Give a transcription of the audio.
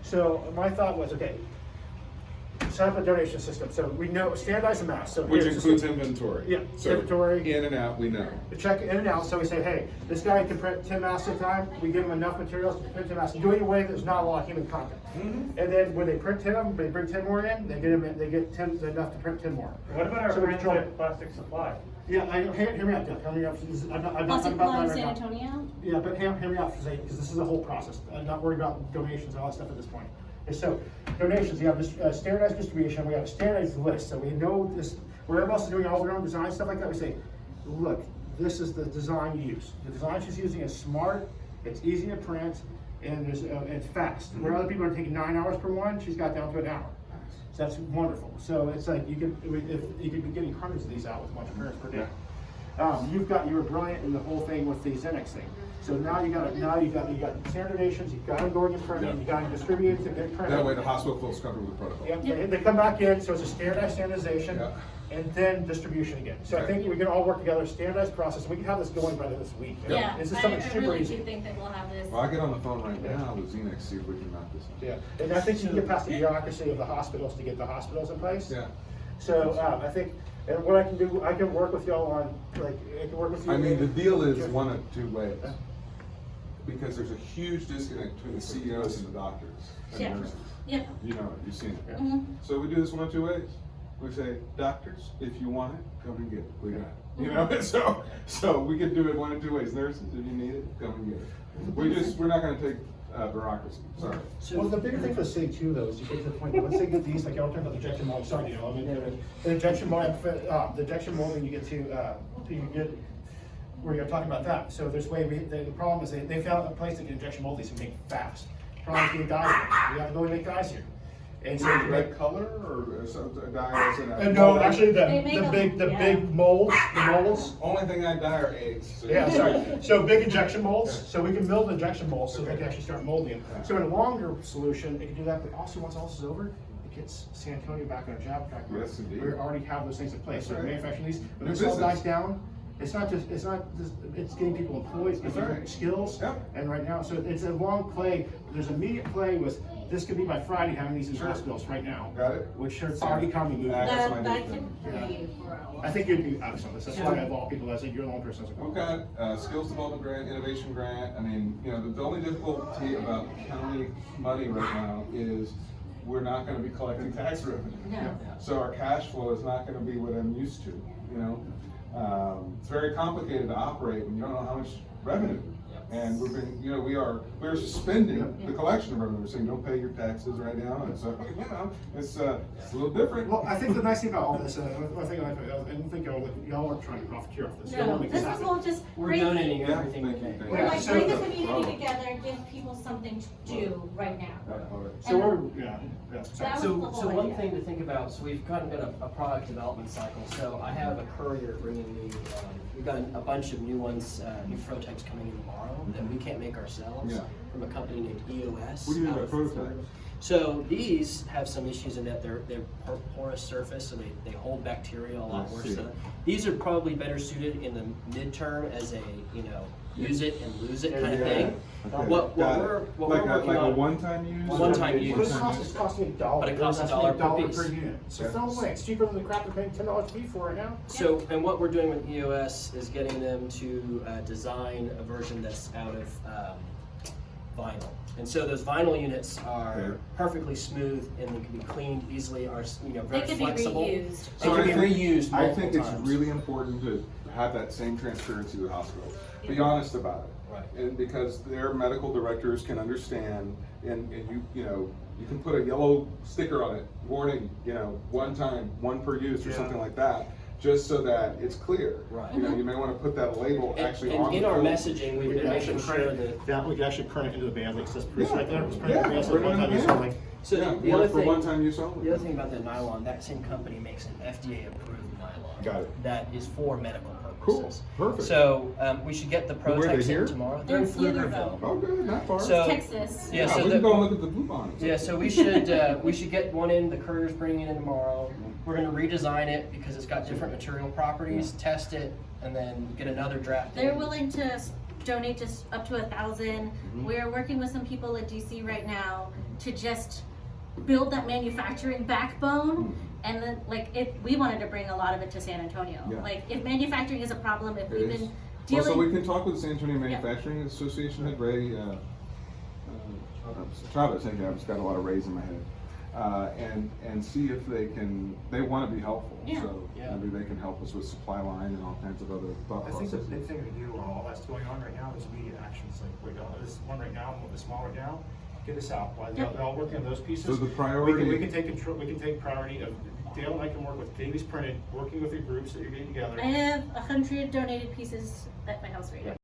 So my thought was, okay, set up a donation system. So we know, standardize the mask. So Which here's the includes system. inventory. Yeah, So inventory. in and out, we know. We check in and out, so we say, hey, this guy can print 10 masks at a time, we give him enough materials to print 10 masks, do it in a way that there's not a lot of human contact. And then when they print 10 of them, they bring 10 more in, they get them in, they get 10, enough to print 10 more. What about our So we friends control at it. Plastic Supply? Yeah, hear me out, Doug, hear me out. I'm not Plastic about Supply in that San right now. Antonio? Yeah, but hear me out for a second, because this is a whole process. I'm not worried about donations and all that stuff at this point. And so, donations, you have this standardized distribution, we have a standardized list, so we know this, where everyone else is doing all their own design, stuff like that, we say, look, this is the design you use. The design she's using is smart, it's easy to print, and it's fast. Where other people are taking 9 hours per one, she's got down to an hour. So that's wonderful. So it's like, you could be getting hundreds of these out with a bunch of prints per day. You were brilliant in the whole thing with the Xenex thing. So now you got standardizations, you got them going in printing, Yeah. you got them distributed to get printed. That way the hospital feels comfortable with the protocol. Yep, they come back in, so it's a standardization, Yeah. and then distribution again. So I Okay. think we can all work together, standardized process, and we can have this going by this week. Yeah, This is I something super really easy. do think that we'll have this. Well, I'll get on the phone right now with Xenex, see if we can knock this out. Yeah, and I think you can get past the bureaucracy of the hospitals to get the hospitals in place. Yeah. So, I think, and what I can do, I can work with y'all on, like, I can work with you. I mean, the deal is one of two ways. Because there's a huge disconnect between the CEOs and the doctors and Yeah. nurses. Yeah. You know, it, you've seen it. Mhm. So we do this one of two ways. We say, doctors, if you want it, come and get it. We got it. You know, so we can do it one of two ways. Nurses, if you need it, come and get it. We're not gonna take bureaucracy, sorry. Well, the bigger thing for the city too, though, is you get to the point, once they get these, like, y'all talking about the injection mold, sorry, you know, I mean, the injection molding, you get to, you get, where you're talking about that. So there's way, the problem is they found a place to get injection mold these and make fast. Problem is getting dyes here. You have to go and make dyes here. And so, Red color or some a dye that's in a. no, actually, They make the them, big molds, the molds. Only thing I dye are eggs. So- Yeah, sorry. So big injection molds, so we can build injection molds so they can actually start molding them. So in a longer solution, it can do that, but also once all this is over, it gets San Antonio back on a job track. Yes, indeed. We already have those things in place, so That's right. manufacturing these, when New this all business. dies down, it's getting people employed, it's That's getting right. skills. Yep. And right now, so it's a long play, there's immediate play with, this could be by Friday having these in Sure. hospitals right now. Got it. Which are already coming, moving. That's my That new can thing. play you for a while. I think you'd be excellent, that's why of all people, I said you're the only person that's. We've got skills development grant, innovation grant. I mean, you know, the only difficulty about county money right now is we're not gonna be collecting tax revenue. No. So our cash flow is not gonna be what I'm used to, you know? It's very complicated to operate when you don't know how much revenue. And we're suspending the collection of revenue, we're saying, don't pay your taxes right now, and so, you know, it's a little different. Well, I think the nice thing about all this, one thing I didn't think y'all weren't trying to profiteer off this. Y'all No, wanna make this happen. is all just We're bring, donating Yeah, everything we thank you, can. thank we're you. like, So bring the the- community together, give people something to do right now. So we're, yeah. That Sorry. was the So whole one idea. thing to think about, so we've kind of got a product development cycle. So I have a courier bringing me, we've got a bunch of new ones, new prototypes coming in tomorrow that we can't make ourselves Yeah. from a company named EOS. What do you mean out by of prototypes? Florida. So these have some issues in that they're porous surface, so they hold bacteria a lot I worse see. than. These are probably better suited in the midterm as a, use it and lose it kind of thing. Okay, What got it. we're Like working a on. one-time use? One-time use. But it's costing $1. But it costs It's $1 costing per piece. unit. So Yeah. throw them away, it's cheaper than the crap they're paying $10 a piece for right now. So, and what we're doing with EOS is getting them to design a version that's out of vinyl. And so those vinyl units are Okay. perfectly smooth and they can be cleaned easily, are, They very could be flexible. reused. They can be I think- reused I multiple think it's times. really important to have that same transparency with hospitals. Be honest about it. Right. And because their medical directors can understand, and you can put a yellow sticker on it, warning, one time, one per use or Yeah. something like that, just so that it's clear. Right. You may wanna put that label actually on And the in our code. messaging, we've been making sure that. We can actually print it into the band, like this piece Yeah. right there, just print it Yeah, in the band, so print it one in time the use band. only. So Yeah, the other for thing, one-time use only. the other thing about that nylon, that same company makes an FDA approved nylon. Got it. That is for medical Cool, purposes. perfect. So, we should get the where are they, prototypes here? in tomorrow. They're in Pflugerville. Pflugerville. Oh, good, not far. So- Texas. Yeah, so we the- can go and look at the blue bonds. Yeah, so we should get one in, the courier's bringing it in tomorrow. We're gonna redesign it because it's got different material properties, test it, and then get another draft in. They're willing to donate just up to 1,000. We're working with some people at DC right now to just build that manufacturing backbone. And then, like, we wanted to bring a lot of it to San Antonio. Yeah. Like, if manufacturing is a problem, if It we've is. been Well, dealing. so we can talk with the San Antonio Manufacturing Association head, Ray, Chavez, thank you, I've just got a lot of Rays in my head. And see if they wanna be helpful, Yeah. so Yeah. maybe they can help us with supply line and all kinds of other thought I think the processes. big thing to do on all that's going on right now is immediate actions, like we're doing this one right now, the small right now, get us out, while they're all working on those pieces. So the priority- We can take control, we can take priority of, Dale and I can work with Davies Printed, working with the groups that you're getting together. I have 100 donated pieces at my house right now.